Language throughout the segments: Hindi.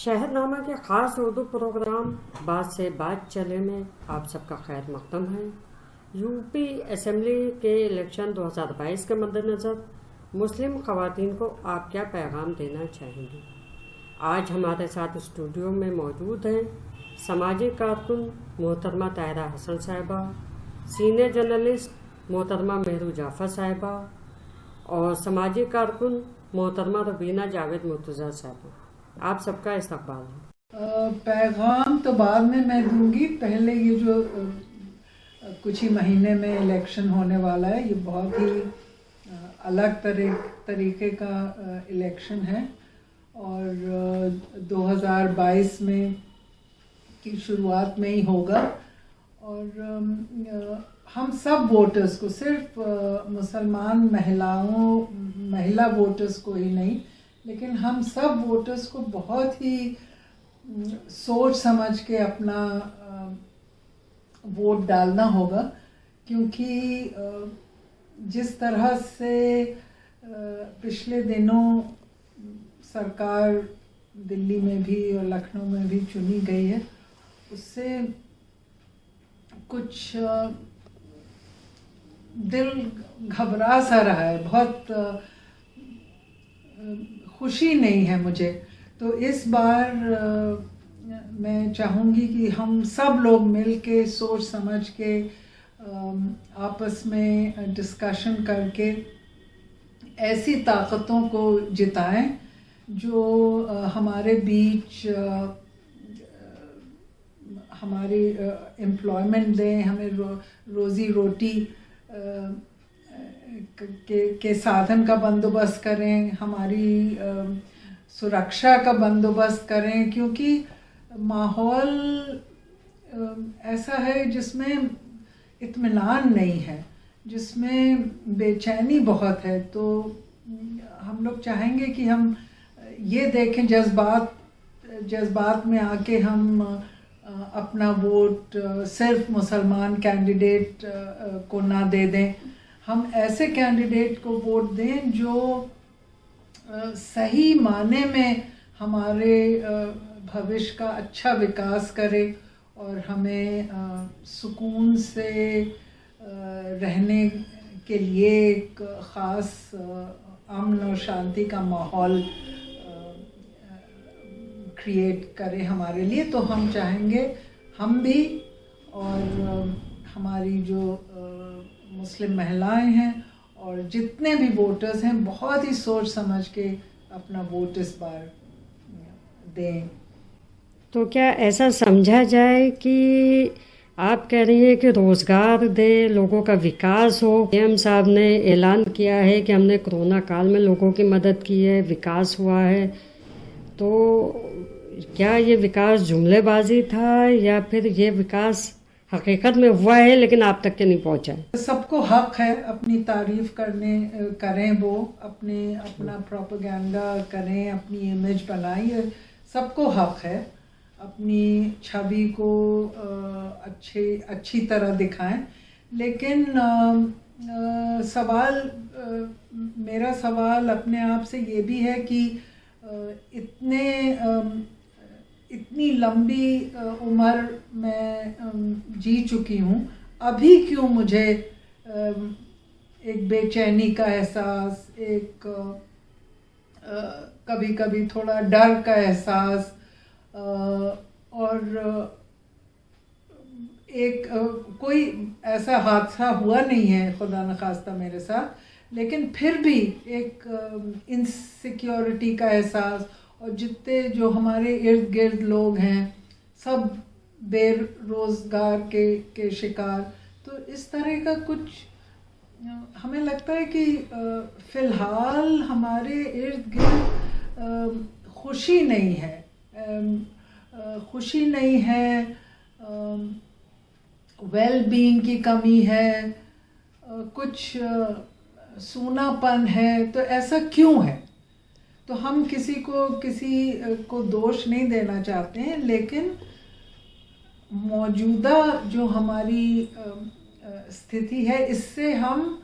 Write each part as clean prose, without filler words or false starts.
शहरनामा के ख़ास उर्दू प्रोग्राम बात से बात चले में आप सबका खैर मकदम है। यूपी असेंबली के इलेक्शन 2022 के मद्देनज़र मुस्लिम ख़वातीन को आप क्या पैगाम देना चाहेंगे? आज हमारे साथ स्टूडियो में मौजूद हैं समाजी कारकुन मोहतरमा ताहिरा हसन साहिबा, सीनियर जर्नलिस्ट मोहतरमा मेहरू जाफ़र साहिबा और समाजी कारकुन मोहतरमा रबीना जावेद मुर्तज़ा साहिबा। आप सबका इस्तकबाल है। पैगाम तो बाद में मैं दूंगी। पहले ये जो कुछ ही महीने में इलेक्शन होने वाला है, ये बहुत ही अलग तरीके का इलेक्शन है और 2022 में की शुरुआत में ही होगा। और हम सब वोटर्स को, सिर्फ मुसलमान महिला वोटर्स को ही नहीं, लेकिन हम सब वोटर्स को बहुत ही सोच समझ के अपना वोट डालना होगा, क्योंकि जिस तरह से पिछले दिनों सरकार दिल्ली में भी और लखनऊ में भी चुनी गई है, उससे कुछ दिल घबरा सा रहा है, बहुत खुशी नहीं है मुझे। तो इस बार मैं चाहूँगी कि हम सब लोग मिल के सोच समझ के आपस में डिस्कशन करके ऐसी ताकतों को जिताएं जो हमारे बीच हमारी एम्प्लॉयमेंट दें, हमें रोज़ी रोटी के साधन का बंदोबस्त करें, हमारी सुरक्षा का बंदोबस्त करें, क्योंकि माहौल ऐसा है जिसमें इत्मीनान नहीं है, जिसमें बेचैनी बहुत है। तो हम लोग चाहेंगे कि हम ये देखें, जज्बात में आके हम अपना वोट सिर्फ मुसलमान कैंडिडेट को ना दे दें। हम ऐसे कैंडिडेट को वोट दें जो सही माने में हमारे भविष्य का अच्छा विकास करे और हमें सुकून से रहने के लिए एक ख़ास अमन और शांति का माहौल क्रिएट करे हमारे लिए। तो हम चाहेंगे, हम भी और हमारी जो मुस्लिम महिलाएं हैं और जितने भी वोटर्स हैं, बहुत ही सोच समझ के अपना वोट इस बार दें। तो क्या ऐसा समझा जाए कि आप कह रही हैं कि रोज़गार दे, लोगों का विकास हो? पीएम साहब ने ऐलान किया है कि हमने कोरोना काल में लोगों की मदद की है, विकास हुआ है। तो क्या ये विकास जुमलेबाजी था या फिर ये विकास हकीकत में हुआ है लेकिन आप तक के नहीं पहुंचा है? सबको हक है अपनी तारीफ करें, वो अपना प्रोपेगेंडा करें, अपनी इमेज बनाएं, सबको हक है अपनी छवि को अच्छी तरह दिखाएं। लेकिन मेरा सवाल अपने आप से ये भी है कि इतनी लंबी उम्र मैं जी चुकी हूँ, अभी क्यों मुझे एक बेचैनी का एहसास, एक कभी कभी थोड़ा डर का एहसास और एक कोई ऐसा हादसा हुआ नहीं है खुदा न खास्ता मेरे साथ, लेकिन फिर भी एक इनसिक्योरिटी का एहसास, और जितने जो हमारे इर्द गिर्द लोग हैं सब बेरोज़गार के शिकार। तो इस तरह का कुछ हमें लगता है कि फ़िलहाल हमारे इर्द गिर्द खुशी नहीं है, वेल बीइंग की कमी है, कुछ सूनापन है। तो ऐसा क्यों है? तो हम किसी को दोष नहीं देना चाहते हैं, लेकिन मौजूदा जो हमारी स्थिति है, इससे हम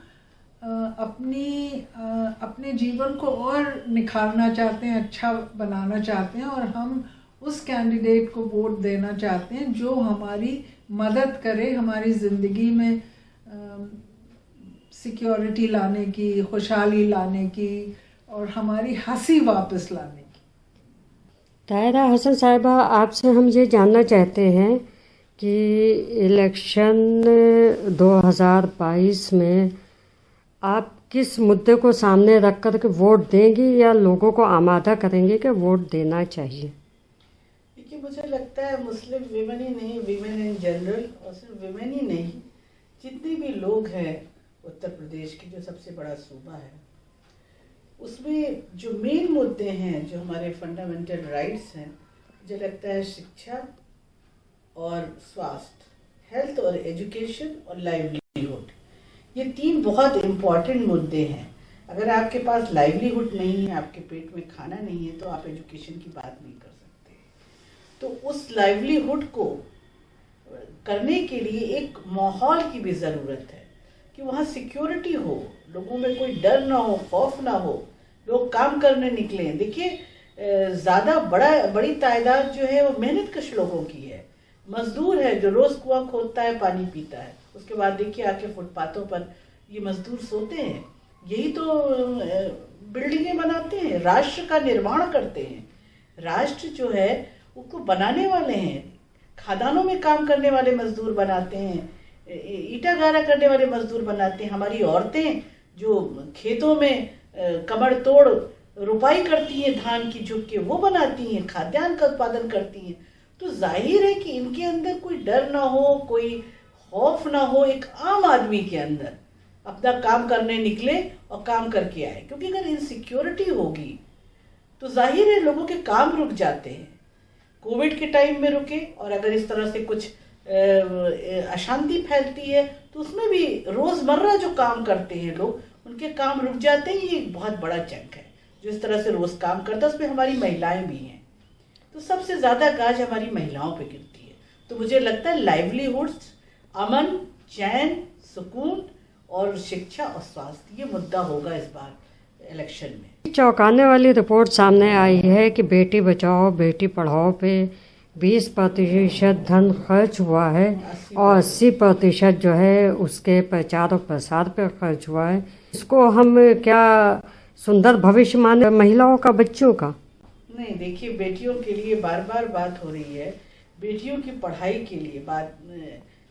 अपने जीवन को और निखारना चाहते हैं, अच्छा बनाना चाहते हैं, और हम उस कैंडिडेट को वोट देना चाहते हैं जो हमारी मदद करे हमारी ज़िंदगी में सिक्योरिटी लाने की, खुशहाली लाने की और हमारी हंसी वापस लाने की। ताहिरा हसन साहिबा, आपसे हम ये जानना चाहते हैं कि इलेक्शन 2022 में आप किस मुद्दे को सामने रख कर के वोट देंगी या लोगों को आमादा करेंगे कि वोट देना चाहिए? देखिए, मुझे लगता है मुस्लिम विमेन ही नहीं, विमेन इन जनरल, और सिर्फ विमेन ही नहीं, जितने भी लोग हैं उत्तर प्रदेश के, जो सबसे बड़ा सूबा है, उसमें जो मेन मुद्दे हैं, जो हमारे फंडामेंटल राइट्स हैं, मुझे लगता है शिक्षा और स्वास्थ्य, हेल्थ और एजुकेशन और लाइवलीहुड, ये 3 बहुत इम्पॉर्टेंट मुद्दे हैं। अगर आपके पास लाइवलीहुड नहीं है, आपके पेट में खाना नहीं है, तो आप एजुकेशन की बात नहीं कर सकते। तो उस लाइवलीहुड को करने के लिए एक माहौल की भी ज़रूरत है कि वहाँ सिक्योरिटी हो, लोगों में कोई डर ना हो, खौफ ना हो, लोग काम करने निकलें। देखिए, ज़्यादा बड़ी तादाद जो है वो मेहनत कश लोगों की है, मजदूर है जो रोज़ कुआं खोदता है, पानी पीता है, उसके बाद देखिए आके फुटपाथों पर ये मजदूर सोते हैं। यही तो बिल्डिंगें बनाते हैं, राष्ट्र का निर्माण करते हैं। राष्ट्र जो है उसको बनाने वाले हैं, खादानों में काम करने वाले मजदूर बनाते हैं, ईटा गारा करने वाले मजदूर बनाते हैं। हमारी औरतें जो खेतों में कमर तोड़ रुपाई करती हैं, धान की झुक के, वो बनाती हैं, खाद्यान्न का उत्पादन करती हैं। तो जाहिर है कि इनके अंदर कोई डर ना हो, कोई खौफ ना हो, एक आम आदमी के अंदर अपना काम करने निकले और काम करके आए। क्योंकि अगर इनसिक्योरिटी होगी तो जाहिर है लोगों के काम रुक जाते हैं। कोविड के टाइम में रुके, और अगर इस तरह से कुछ अशांति फैलती है तो उसमें भी रोज़मर्रा जो काम करते हैं लोग, उनके काम रुक जाते हैं। ये एक बहुत बड़ा चंक है जो इस तरह से रोज़ काम करता है, उसमें हमारी महिलाएं भी हैं। तो सबसे ज़्यादा गाज हमारी महिलाओं पे गिरती है। तो मुझे लगता है लाइवलीहुड्स, अमन, चैन, सुकून और शिक्षा और स्वास्थ्य, ये मुद्दा होगा इस बार इलेक्शन में। चौंकाने वाली रिपोर्ट सामने आई है कि बेटी बचाओ बेटी पढ़ाओ पे 20% धन खर्च हुआ है और 80% जो है उसके प्रचार और प्रसार पे खर्च हुआ है। इसको हम क्या सुंदर भविष्य माने महिलाओं का, बच्चों का? नहीं, देखिए, बेटियों के लिए बार बार बात हो रही है, बेटियों की पढ़ाई के लिए बात,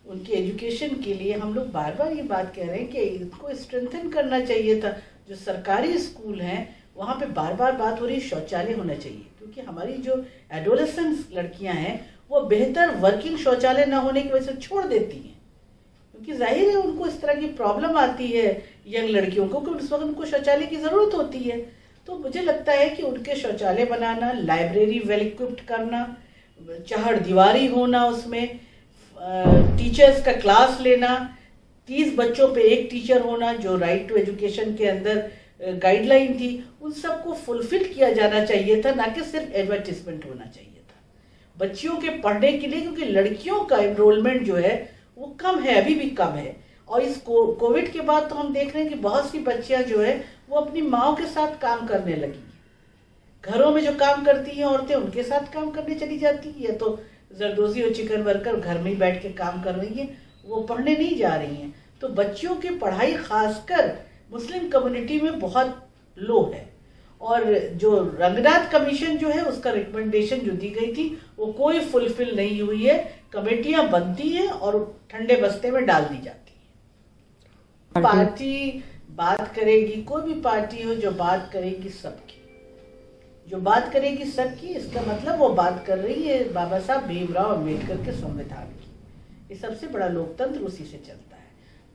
उनकी एजुकेशन के लिए हम लोग बार बार ये बात कह रहे हैं कि इनको स्ट्रेंथन करना चाहिए था। जो सरकारी स्कूल हैं वहाँ पे बार बार बात हो रही है शौचालय होना चाहिए, क्योंकि हमारी जो एडोलेसेंस लड़कियाँ हैं वो बेहतर वर्किंग शौचालय ना होने की वजह से छोड़ देती हैं, क्योंकि जाहिर है उनको इस तरह की प्रॉब्लम आती है यंग लड़कियों को कि उस वक्त उनको शौचालय की ज़रूरत होती है। तो मुझे लगता है कि उनके शौचालय बनाना, लाइब्रेरी वेल इक्विप्ड करना, चहारदीवारी होना, उसमें टीचर्स का क्लास लेना, 30 बच्चों पे एक टीचर होना, जो राइट टू एजुकेशन के अंदर गाइडलाइन थी, उन सबको फुलफिल किया जाना चाहिए था, ना कि सिर्फ एडवर्टिजमेंट होना चाहिए था बच्चियों के पढ़ने के लिए। क्योंकि लड़कियों का एनरोलमेंट जो है वो कम है, अभी भी कम है। और इस कोविड के बाद तो हम देख रहे हैं कि बहुत सी बच्चियां जो है वो अपनी माओ के साथ काम करने लगी। घरों में जो काम करती हैं औरतें, उनके साथ काम करने चली जाती है, तो जरदोजी और चिकन वर्कर घर में ही बैठ के काम कर रही हैं, वो पढ़ने नहीं जा रही हैं। तो बच्चियों की पढ़ाई खासकर मुस्लिम कम्युनिटी में बहुत लो है। और जो रंगनाथ कमीशन जो है उसका रिकमेंडेशन जो दी गई थी वो कोई फुलफिल नहीं हुई है। कमेटियां बनती हैं और ठंडे बस्ते में डाल दी जाती है। पार्टी बात करेगी, कोई भी पार्टी हो जो बात करेगी सबकी, जो बात करेगी सबकी, इसका मतलब वो बात कर रही है बाबा साहब भीमराव अम्बेडकर के संविधान की। ये सबसे बड़ा लोकतंत्र उसी से चलता है,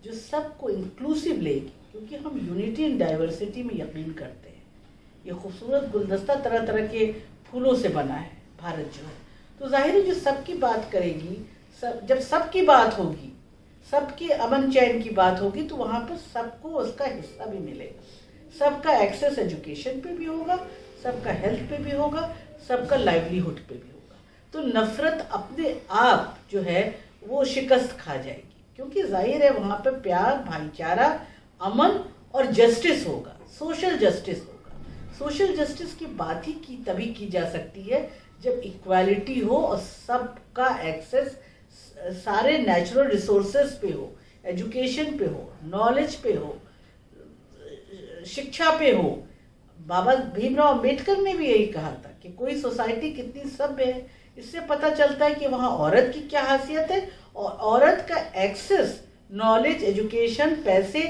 जो सबको इंक्लूसिव लेगी, क्योंकि हम यूनिटी इन डाइवर्सिटी में यकीन करते हैं। ये खूबसूरत गुलदस्ता तरह तरह के फूलों से बना है भारत जो है, तो जाहिर है जो सबकी बात करेगी, जब सबकी बात होगी, सबके अमन चैन की बात होगी, तो वहाँ पर सबको उसका हिस्सा भी मिलेगा। सबका एक्सेस एजुकेशन पे भी होगा, सबका हेल्थ पे भी होगा, सबका लाइवलीहुड पे भी होगा। तो नफरत अपने आप जो है वो शिकस्त खा जाएगी, क्योंकि जाहिर है वहाँ पे प्यार, भाईचारा, अमन और जस्टिस होगा, सोशल जस्टिस होगा। सोशल जस्टिस की बात ही तभी की जा सकती है जब इक्वालिटी हो और सबका एक्सेस सारे नेचुरल रिसोर्सेज पे हो, एजुकेशन पे हो, नॉलेज पे हो, शिक्षा पे हो। बाबा भीमराव अंबेडकर ने भी यही कहा था कि कोई सोसाइटी कितनी सभ्य है, इससे पता चलता है कि वहाँ औरत की क्या हैसियत है और औरत का एक्सेस नॉलेज, एजुकेशन, पैसे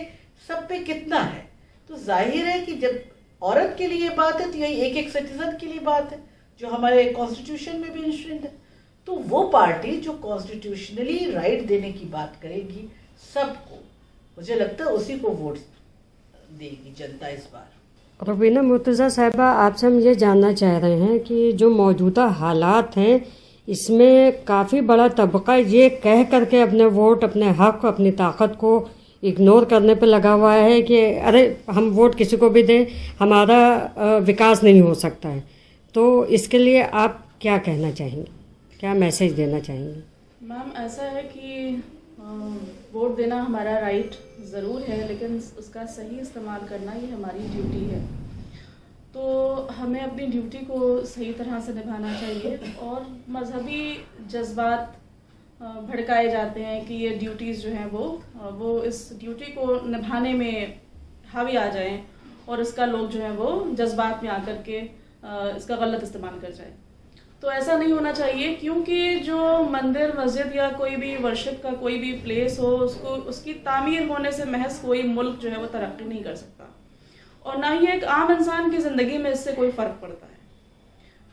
सब पे कितना है। तो जाहिर है कि जब औरत के लिए बात है तो यही एक एक सिटीजन के लिए बात है, जो हमारे कॉन्स्टिट्यूशन में भी इंश्योर्ड है। तो वो पार्टी जो कॉन्स्टिट्यूशनली राइट देने की बात करेगी सबको, मुझे लगता है उसी को वोट देगी जनता इस बार। रुबीना मुर्तज़ा साहिबा, आपसे हम ये जानना चाह रहे हैं कि जो मौजूदा हालात हैं इसमें काफ़ी बड़ा तबका ये कह करके अपने वोट, अपने हक, अपनी ताकत को इग्नोर करने पे लगा हुआ है कि अरे हम वोट किसी को भी दें, हमारा विकास नहीं हो सकता है। तो इसके लिए आप क्या कहना चाहेंगे, क्या मैसेज देना चाहेंगे? मैम, ऐसा है कि वोट देना हमारा राइट ज़रूर है, लेकिन उसका सही इस्तेमाल करना ये हमारी ड्यूटी है। तो हमें अपनी ड्यूटी को सही तरह से निभाना चाहिए। और मजहबी जज्बात भड़काए जाते हैं कि ये ड्यूटीज़ जो हैं वो इस ड्यूटी को निभाने में हावी आ जाएं और इसका लोग जो है वो जज्बात में आकर के इसका गलत इस्तेमाल कर जाए। तो ऐसा नहीं होना चाहिए, क्योंकि जो मंदिर, मस्जिद या कोई भी वर्शिप का कोई भी प्लेस हो, उसकी तामीर होने से महज कोई मुल्क जो है वो तरक्की नहीं कर सकता, और ना ही एक आम इंसान की ज़िंदगी में इससे कोई फ़र्क पड़ता है।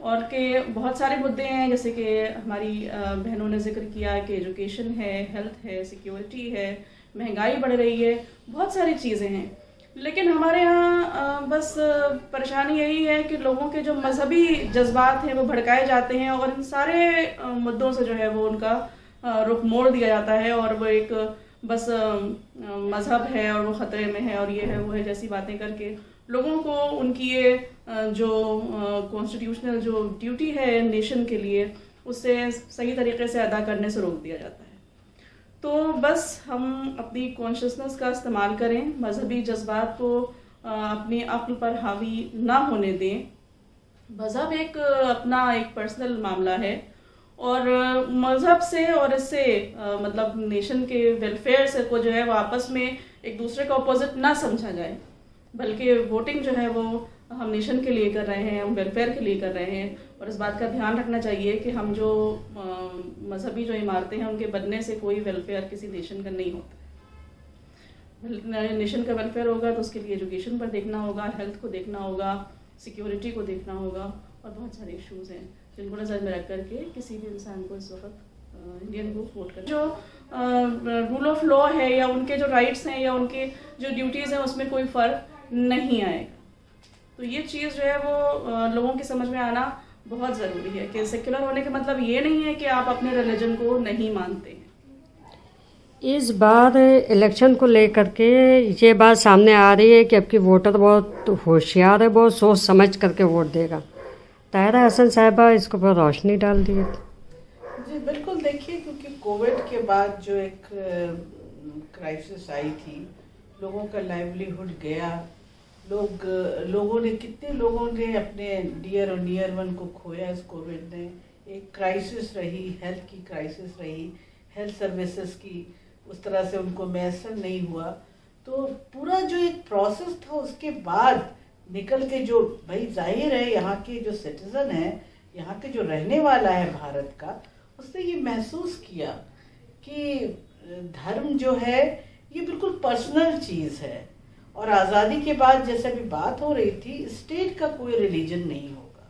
और के बहुत सारे मुद्दे हैं, जैसे कि हमारी बहनों ने जिक्र किया कि एजुकेशन है, हेल्थ है, सिक्योरिटी है, महंगाई बढ़ रही है, बहुत सारी चीज़ें हैं। लेकिन हमारे यहाँ बस परेशानी यही है कि लोगों के जो मजहबी जज्बात हैं वो भड़काए जाते हैं और इन सारे मुद्दों से जो है वो उनका रुख मोड़ दिया जाता है, और वो एक बस मज़हब है और वो ख़तरे में है और ये है वो है जैसी बातें करके लोगों को उनकी ये जो कॉन्स्टिट्यूशनल जो ड्यूटी है नेशन के लिए उससे सही तरीके से अदा करने से रोक दिया जाता है। तो बस हम अपनी कॉन्शियसनेस का इस्तेमाल करें, मजहबी जज्बात को अपनी अक्ल पर हावी ना होने दें। मज़हब एक अपना एक पर्सनल मामला है, और मज़हब से और इससे मतलब नेशन के वेलफेयर से को जो है वो आपस में एक दूसरे का अपोजिट ना समझा जाए, बल्कि वोटिंग जो है वो हम नेशन के लिए कर रहे हैं, हम वेलफेयर के लिए कर रहे हैं। और इस बात का ध्यान रखना चाहिए कि हम जो मजहबी जो इमारतें हैं उनके बनने से कोई वेलफेयर किसी नेशन का नहीं होता। नेशन का वेलफेयर होगा तो उसके लिए एजुकेशन पर देखना होगा, हेल्थ को देखना होगा, सिक्योरिटी को देखना होगा, और बहुत सारे इश्यूज़ हैं जिनको नज़र में रख करके किसी भी इंसान को इस वक्त इंडियन को वोट करना। जो रूल ऑफ लॉ है या उनके जो राइट्स हैं या उनके जो ड्यूटीज़ हैं उसमें कोई फ़र्क नहीं आएगा। तो ये चीज़ जो है वो लोगों की समझ में आना बहुत ज़रूरी है कि सेक्युलर होने का मतलब ये नहीं है कि आप अपने रिलीजन को नहीं मानते हैं। इस बार इलेक्शन को लेकर के ये बात सामने आ रही है कि अब की वोटर बहुत होशियार है, बहुत सोच समझ करके वोट देगा। ताहिरा हसन साहिबा इसको पर रोशनी डाल दी है। जी बिल्कुल, देखिए क्योंकि कोविड के बाद जो एक क्राइसिस आई थी, लोगों का लाइवलीहुड गया, लोगों ने कितने लोगों ने अपने डियर और नियर वन को खोया इस कोविड ने। एक क्राइसिस रही, हेल्थ की क्राइसिस रही, हेल्थ सर्विसेज की उस तरह से उनको मैसर नहीं हुआ। तो पूरा जो एक प्रोसेस था उसके बाद निकल के जो भाई जाहिर है यहाँ के जो सिटीजन है, यहाँ के जो रहने वाला है भारत का, उसने ये महसूस किया कि धर्म जो है ये बिल्कुल पर्सनल चीज़ है। और आज़ादी के बाद जैसे अभी बात हो रही थी, स्टेट का कोई रिलीजन नहीं होगा।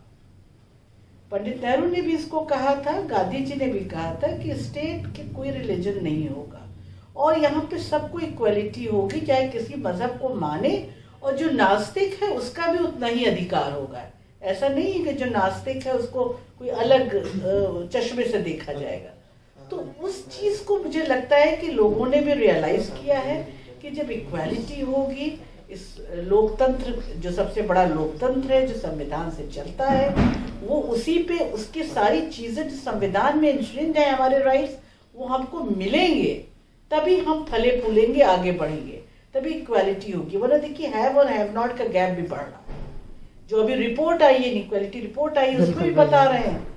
पंडित नेहरू ने भी इसको कहा था, गांधी जी ने भी कहा था कि स्टेट के कोई रिलीजन नहीं होगा और यहाँ पे सबको इक्वलिटी होगी, चाहे किसी मजहब को माने, और जो नास्तिक है उसका भी उतना ही अधिकार होगा। ऐसा नहीं है कि जो नास्तिक है उसको कोई अलग चश्मे से देखा जाएगा। तो उस चीज़ को मुझे लगता है कि लोगों ने भी रियलाइज किया है कि जब इक्वालिटी होगी, इस लोकतंत्र जो सबसे बड़ा लोकतंत्र है, जो संविधान से चलता है, वो उसी पे उसकी सारी चीज़ें जो संविधान में इंश्योर्ड है, हमारे राइट्स, वो हमको मिलेंगे, तभी हम फले फूलेंगे, आगे बढ़ेंगे, तभी इक्वालिटी होगी। वरना देखिए हैव और हैव नॉट का गैप भी बढ़ रहा है। जो अभी रिपोर्ट आई है, इक्वालिटी रिपोर्ट आई है, उसमें भी बता रहे हैं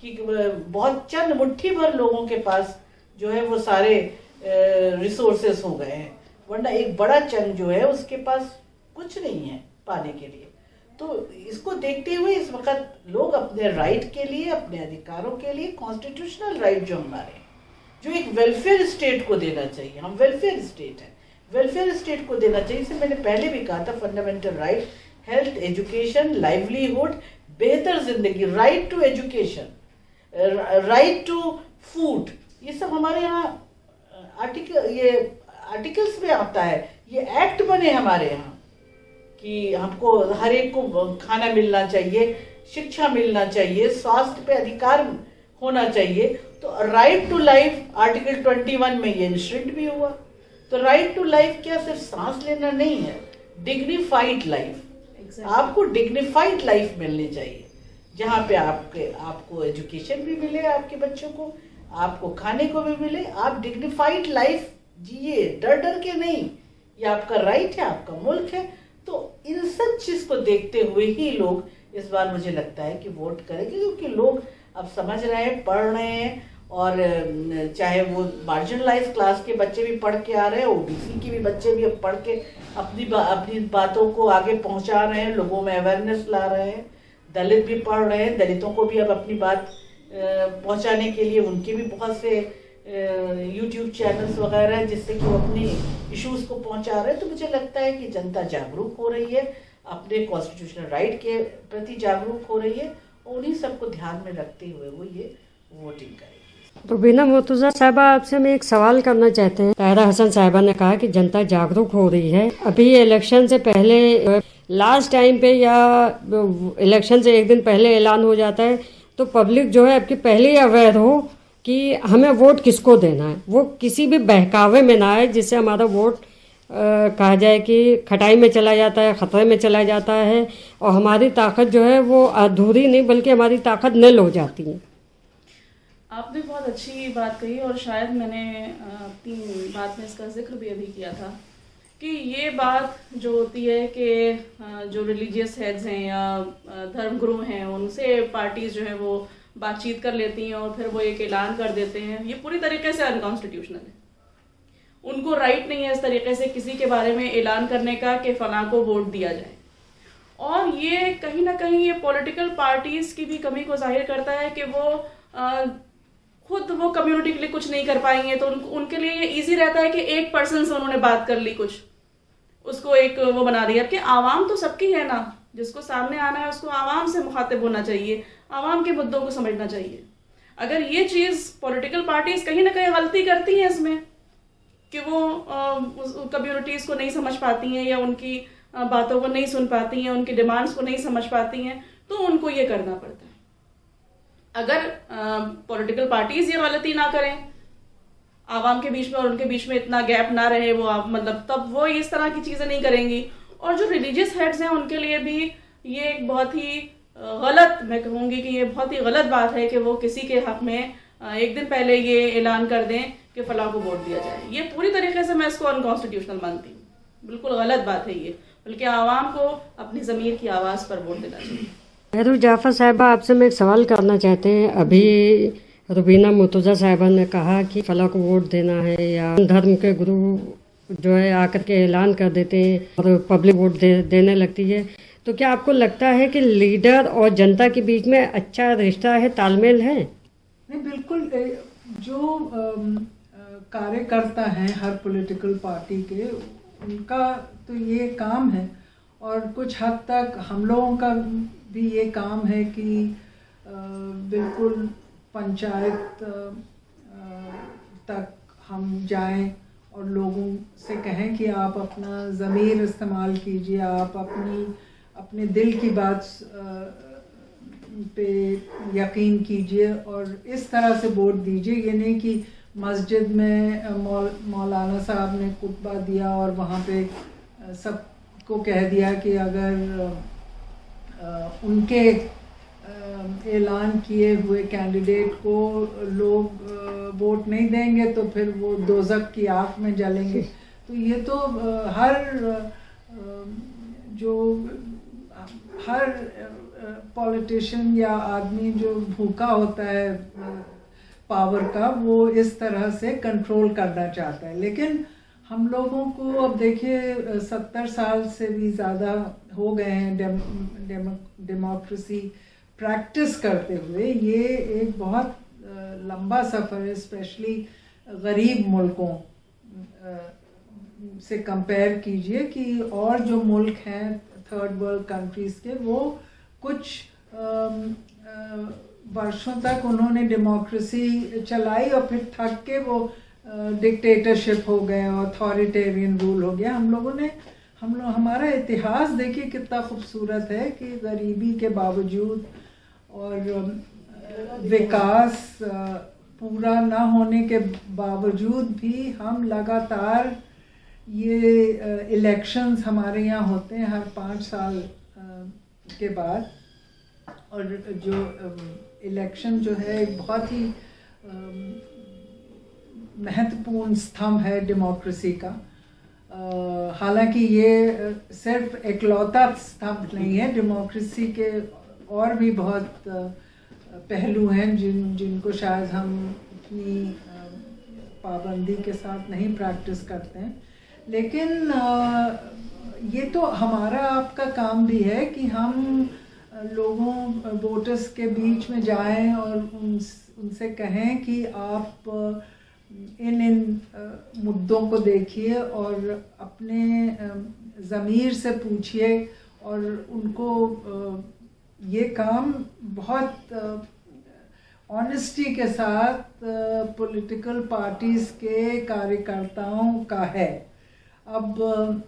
कि बहुत चंद मुट्ठी भर लोगों के पास जो है वो सारे रिसोर्सेस हो गए हैं, वरना एक बड़ा चंद जो है उसके पास कुछ नहीं है पाने के लिए। तो इसको देखते हुए इस वक्त लोग अपने राइट के लिए, अपने अधिकारों के लिए, कॉन्स्टिट्यूशनल राइट जो हमारे हैं, जो एक वेलफेयर स्टेट को देना चाहिए, हम वेलफेयर स्टेट हैं, वेलफेयर स्टेट को देना चाहिए। इसे मैंने पहले भी कहा था, fundamental right, health, education, livelihood, बेहतर जिंदगी, right to education, right to food, ये सब हमारे यहाँ आर्टिकल्स में आता है, ये एक्ट बने हमारे यहाँ कि हमको हर एक को खाना मिलना चाहिए, शिक्षा मिलना चाहिए, स्वास्थ्य पे अधिकार होना चाहिए। तो राइट टू लाइफ आर्टिकल 21 में ये इंस्ट्रिक्ट भी हुआ। तो राइट टू लाइफ क्या सिर्फ सांस लेना नहीं है, डिग्निफाइड लाइफ, आपको डिग्निफाइड लाइफ मिलनी चाहिए, जहाँ पे आपको एजुकेशन भी मिले, आपके बच्चों को, आपको खाने को भी मिले, आप डिग्निफाइड लाइफ जिए, डर डर के नहीं। ये आपका राइट है, आपका मुल्क है। तो इन सब चीज को देखते हुए ही लोग इस बार मुझे लगता है कि वोट करेंगे, क्योंकि लोग अब समझ रहे हैं, पढ़ रहे हैं, और चाहे वो मार्जिनलाइज क्लास के बच्चे भी पढ़ के आ रहे हैं, ओबीसी के भी बच्चे भी अब पढ़ के अपनी बातों को आगे पहुंचा रहे हैं, लोगों में अवेयरनेस ला रहे हैं, दलित भी पढ़ रहे हैं, दलितों को भी अब अपनी बात पहुंचाने के लिए उनके भी बहुत से यूट्यूब चैनल्स वगैरह हैं जिससे कि वो अपने इश्यूज को पहुंचा रहे हैं। तो मुझे लगता है कि जनता जागरूक हो रही है, अपने कॉन्स्टिट्यूशनल राइट के प्रति जागरूक हो रही है, और उन्हीं सबको ध्यान में रखते हुए वो ये वोटिंग करेगी। रुबीना मुर्तजा साहिबा, आपसे मैं एक सवाल करना चाहते हैं। ताहिरा हसन साहिबा ने कहा कि जनता जागरूक हो रही है। अभी इलेक्शन से पहले, लास्ट टाइम पे या इलेक्शन से एक दिन पहले ऐलान हो जाता है, तो पब्लिक जो है आपकी पहले ही अवेयर हो कि हमें वोट किसको देना है, वो किसी भी बहकावे में ना आए जिससे हमारा वोट कहा जाए कि खटाई में चला जाता है, खतरे में चला जाता है, और हमारी ताकत जो है वो अधूरी नहीं बल्कि हमारी ताकत निल हो जाती है। आपने बहुत अच्छी बात कही, और शायद मैंने अपनी बात में इसका जिक्र भी अभी किया था कि ये बात जो होती है कि जो रिलीजियस हेड्स हैं या धर्मगुरु हैं, उनसे पार्टीज जो है वो बातचीत कर लेती हैं और फिर वो एक ऐलान कर देते हैं, ये पूरी तरीके से अनकॉन्स्टिट्यूशनल है। उनको राइट नहीं है इस तरीके से किसी के बारे में ऐलान करने का कि फलां को वोट दिया जाए, और ये कहीं ना कहीं ये पॉलिटिकल पार्टीज की भी कमी को जाहिर करता है कि वो खुद वो कम्युनिटी के लिए कुछ नहीं कर पाई हैं। तो उनके लिए ये इजी रहता है कि एक पर्सन से उन्होंने बात कर ली, कुछ उसको एक वो बना दिया कि आवाम तो सबकी है ना, जिसको सामने आना है उसको आवाम से मुखातिब होना चाहिए, आवाम के मुद्दों को समझना चाहिए। अगर ये चीज़ पॉलिटिकल पार्टीज कहीं ना कहीं गलती करती हैं इसमें कि वो कम्युनिटीज़ को नहीं समझ पाती हैं या उनकी बातों को नहीं सुन पाती हैं, उनकी डिमांड्स को नहीं समझ पाती हैं, तो उनको ये करना पड़ता है। अगर पॉलिटिकल पार्टीज ये गलती ना करें, आवाम के बीच में और उनके बीच में इतना गैप ना रहे, वो मतलब तब वो इस तरह की चीज़ें नहीं करेंगी। और जो रिलीजियस हेड्स हैं उनके लिए भी ये एक बहुत ही गलत, मैं कहूँगी कि ये बहुत ही गलत बात है कि वो किसी के हक में एक दिन पहले ये ऐलान कर दें कि फलां को वोट दिया जाए। ये पूरी तरीके से मैं इसको अनकॉन्स्टिट्यूशनल मानती हूँ, बिल्कुल गलत बात है ये, बल्कि आवाम को अपनी ज़मीर की आवाज़ पर वोट देना चाहिए। खैरू जाफर साहिबा, आपसे मैं एक सवाल करना चाहते हैं। अभी रुबीना मुर्तजा साहिबा ने कहा कि फलां को वोट देना है, या धर्म के गुरु जो है आकर के ऐलान कर देते हैं और पब्लिक वोट देने लगती है, तो क्या आपको लगता है कि लीडर और जनता के बीच में अच्छा रिश्ता है, तालमेल है? नहीं, बिल्कुल। जो कार्यकर्ता हैं हर पॉलिटिकल पार्टी के, उनका तो ये काम है, और कुछ हद तक हम लोगों का भी ये काम है कि बिल्कुल पंचायत तक हम जाएं और लोगों से कहें कि आप अपना ज़मीर इस्तेमाल कीजिए, आप अपने दिल की बात पे यकीन कीजिए और इस तरह से वोट दीजिए। ये नहीं कि मस्जिद में मौलाना साहब ने खुतबा दिया और वहाँ पे सबको कह दिया कि अगर उनके ऐलान किए हुए कैंडिडेट को लोग वोट नहीं देंगे तो फिर वो दोज़ख की आग में जलेंगे। तो ये तो हर जो हर पॉलिटिशियन या आदमी जो भूखा होता है पावर का, वो इस तरह से कंट्रोल करना चाहता है। लेकिन हम लोगों को अब देखिए 70 साल से भी ज़्यादा हो गए हैं डेमोक्रेसी प्रैक्टिस करते हुए। ये एक बहुत लंबा सफ़र है, स्पेशली गरीब मुल्कों से कंपेयर कीजिए कि और जो मुल्क हैं थर्ड वर्ल्ड कंट्रीज़ के, वो कुछ वर्षों तक उन्होंने डेमोक्रेसी चलाई और फिर थक के वो डिक्टेटरशिप हो गए, अथॉरिटेरियन रूल हो गया। हमारा इतिहास देखिए कितना खूबसूरत है कि गरीबी के बावजूद और विकास पूरा ना होने के बावजूद भी हम लगातार ये इलेक्शंस हमारे यहाँ होते हैं हर 5 साल के बाद। और जो इलेक्शन जो है एक बहुत ही महत्वपूर्ण स्तंभ है डेमोक्रेसी का। हालांकि ये सिर्फ इकलौता स्तंभ नहीं है, डेमोक्रेसी के और भी बहुत पहलू हैं जिनको शायद हम इतनी पाबंदी के साथ नहीं प्रैक्टिस करते हैं। लेकिन ये तो हमारा आपका काम भी है कि हम लोगों वोटर्स के बीच में जाएं और उनसे कहें कि आप इन मुद्दों को देखिए और अपने ज़मीर से पूछिए और उनको ये काम बहुत ऑनेस्टी के साथ पॉलिटिकल पार्टीज़ के कार्यकर्ताओं का है। अब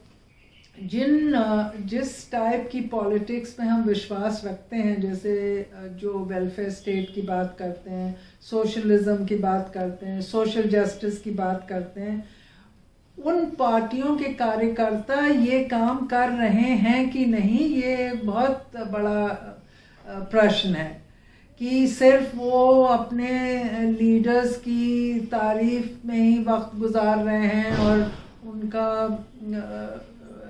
जिस टाइप की पॉलिटिक्स में हम विश्वास रखते हैं, जैसे जो वेलफेयर स्टेट की बात करते हैं, सोशलिज्म की बात करते हैं, सोशल जस्टिस की बात करते हैं, उन पार्टियों के कार्यकर्ता ये काम कर रहे हैं कि नहीं, ये बहुत बड़ा प्रश्न है। कि सिर्फ वो अपने लीडर्स की तारीफ में ही वक्त गुजार रहे हैं और उनका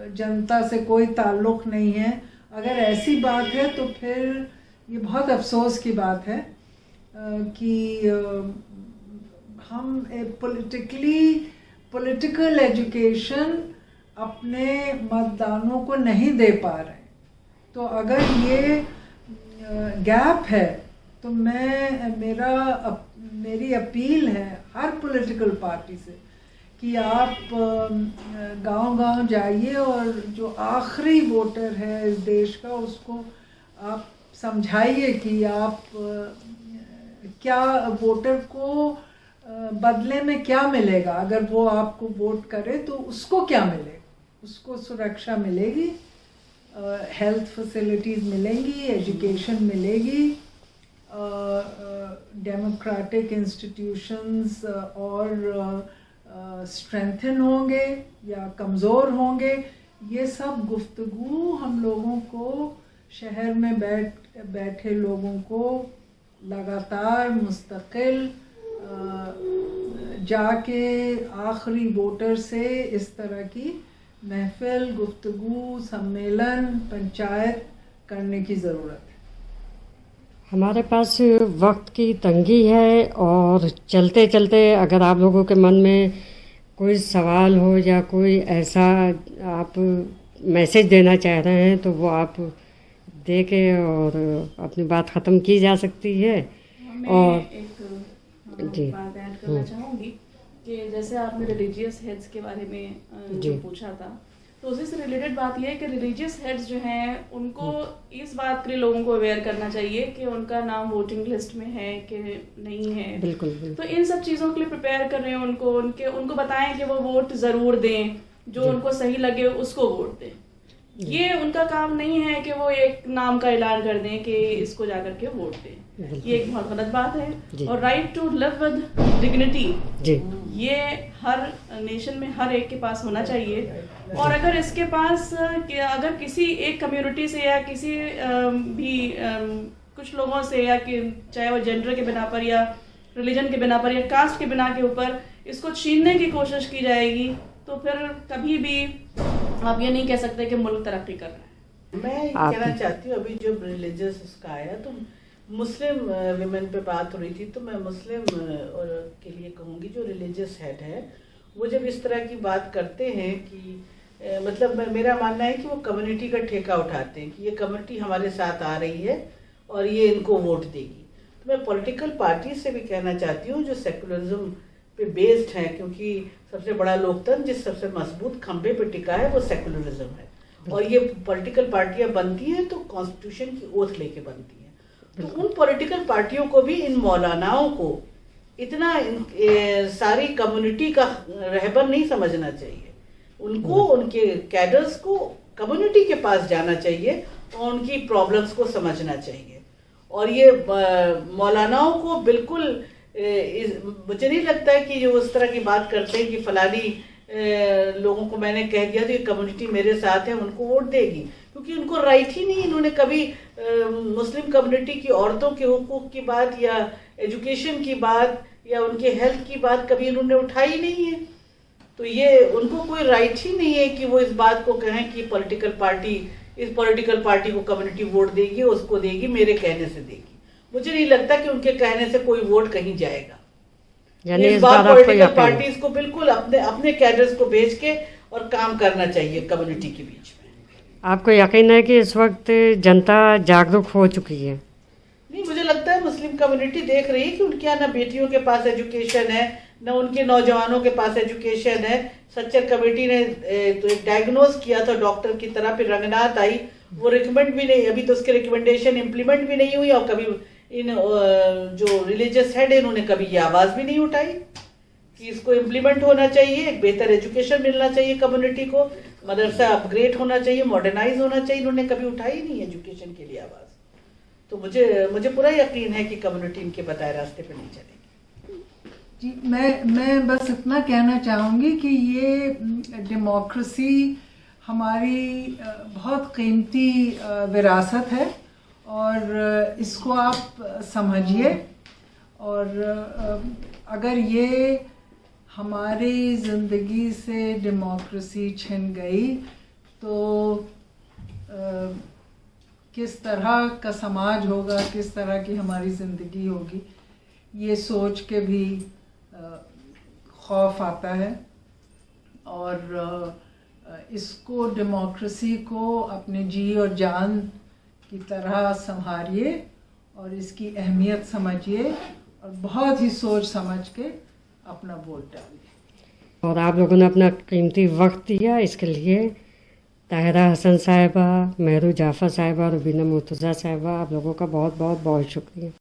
जनता से कोई ताल्लुक़ नहीं है। अगर ऐसी बात है तो फिर ये बहुत अफसोस की बात है कि हम पॉलिटिकल एजुकेशन अपने मतदानों को नहीं दे पा रहे हैं। तो अगर ये गैप है तो मेरी अपील है हर पॉलिटिकल पार्टी से कि आप गांव-गांव जाइए और जो आखिरी वोटर है इस देश का, उसको आप समझाइए कि आप क्या वोटर को बदले में क्या मिलेगा। अगर वो आपको वोट करे तो उसको क्या मिलेगा, उसको सुरक्षा मिलेगी, हेल्थ फैसिलिटीज़ मिलेंगी, एजुकेशन मिलेगी, डेमोक्रेटिक इंस्टीट्यूशंस और स्ट्रेंथन होंगे या कमज़ोर होंगे। ये सब गुफ्तगू हम लोगों को शहर में बैठे लोगों को लगातार मुस्तकिल जाके आखिरी वोटर से इस तरह की महफिल, गुफ्तगू, सम्मेलन, पंचायत करने की ज़रूरत है। हमारे पास वक्त की तंगी है और चलते चलते अगर आप लोगों के मन में कोई सवाल हो या कोई ऐसा आप मैसेज देना चाह रहे हैं तो वो आप दे के और अपनी बात ख़त्म की जा सकती है। और एक बात ऐड करना चाहूँगी कि जैसे आपने रिलीजियस हेड्स के बारे में जो पूछा था, तो उसी से रिलेटेड बात यह है कि रिलीजियस हेड्स जो हैं उनको इस बात के लिए लोगों को अवेयर करना चाहिए कि उनका नाम वोटिंग लिस्ट में है कि नहीं है। बिल्कुल। तो इन सब चीज़ों के लिए प्रिपेयर कर रहे हैं उनको बताएं कि वो वोट ज़रूर दें, जो उनको सही लगे उसको वोट दें। ये उनका काम नहीं है कि वो एक नाम का ऐलान कर दें कि इसको जाकर के वोट दें। ये एक बहुत गलत बात है। और right to live with dignity, ये हर नेशन में हर एक के पास होना चाहिए। और अगर इसके पास अगर किसी एक कम्युनिटी से या किसी भी कुछ लोगों से, या कि चाहे वो जेंडर के बिना पर या रिलीजन के बिना पर या कास्ट के बिना के ऊपर इसको छीनने की कोशिश की जाएगी, तो फिर कभी भी आप ये नहीं कह सकते कि मुल्क तरक्की कर रहा है। मैं ये आप कहना चाहती हूँ, अभी जब रिलीजियस उसका आया तो मुस्लिम विमेन पे बात हो रही थी, तो मैं मुस्लिम और के लिए कहूँगी जो रिलीजियस हेड है, वो जब इस तरह की बात करते हैं कि मतलब मेरा मानना है कि वो कम्युनिटी का ठेका उठाते हैं कि ये कम्युनिटी हमारे साथ आ रही है और ये इनको वोट देगी। तो मैं पॉलिटिकल पार्टी से भी कहना चाहती हूँ जो सेकुलरिज्म पे बेस्ड है, क्योंकि सबसे बड़ा लोकतंत्र जिस सबसे मजबूत खंभे पे टिका है वो सेकुलरिज्म है, और ये पॉलिटिकल पार्टियां बनती हैं तो कॉन्स्टिट्यूशन की ओथ लेके बनती हैं। तो उन पॉलिटिकल पार्टियों को भी इन मौलानाओं को इतना सारी कम्युनिटी का रहबर नहीं समझना चाहिए। उनको उनके कैडर्स को कम्युनिटी के पास जाना चाहिए और उनकी प्रॉब्लम्स को समझना चाहिए। और ये मौलानाओं को बिल्कुल मुझे नहीं लगता है कि जो उस तरह की बात करते हैं कि फलानी लोगों को मैंने कह दिया तो ये कम्युनिटी मेरे साथ है उनको वोट देगी, क्योंकि उनको राइट ही नहीं। इन्होंने कभी मुस्लिम कम्युनिटी की औरतों के हुकूक की बात या एजुकेशन की बात या उनके हेल्थ की बात कभी इन्होंने उठाई नहीं है। तो ये उनको कोई राइट ही नहीं है कि वो इस बात को कहें कि इस पॉलिटिकल पार्टी को कम्युनिटी वोट देगी, उसको देगी, मेरे कहने से देगी। मुझे नहीं लगता कि उनके कहने से कोई वोट कहीं जाएगा। इस बार पॉलिटिकल पार्टीज को बिल्कुल अपने कैडर्स को भेज के और काम करना चाहिए कम्युनिटी के बीच में। आपको यकीन है कि इस वक्त जनता जागरूक हो चुकी है? नहीं, मुझे लगता है मुस्लिम कम्युनिटी देख रही है कि उनके यहाँ ना बेटियों के पास एजुकेशन है, न उनके नौजवानों के पास एजुकेशन है। सच्चर कमेटी ने तो डायग्नोज किया था डॉक्टर की तरह, फिर रंगनाथ आई, वो रिकमेंड भी नहीं, अभी तो उसके रिकमेंडेशन इम्प्लीमेंट भी नहीं हुई, और कभी इन जो रिलीजियस हेड है इन्होंने कभी ये आवाज़ भी नहीं उठाई कि इसको इम्प्लीमेंट होना चाहिए, एक बेहतर एजुकेशन मिलना चाहिए कम्युनिटी को, मदरसा अपग्रेड होना चाहिए, मॉडर्नाइज होना चाहिए। इन्होंने कभी उठाई नहीं एजुकेशन के लिए आवाज़। तो मुझे पूरा यकीन है कि कम्युनिटी इनके बताए रास्ते पर नहीं चलेगी। जी, मैं बस इतना कहना चाहूँगी कि ये डेमोक्रेसी हमारी बहुत कीमती विरासत है और इसको आप समझिए। और अगर ये हमारी ज़िंदगी से डेमोक्रेसी छिन गई तो किस तरह का समाज होगा, किस तरह की हमारी ज़िंदगी होगी, ये सोच के भी खौफ आता है। और इसको डेमोक्रेसी को अपने जी और जान की तरह संभालिए और इसकी अहमियत समझिए और बहुत ही सोच समझ के अपना वोट डालिए। और आप लोगों ने अपना कीमती वक्त दिया, इसके लिए ताहिरा हसन साहिबा, मेहरू जाफ़र साहिबा, रुबीना मुर्तज़ा साहिबा, आप लोगों का बहुत बहुत बहुत शुक्रिया।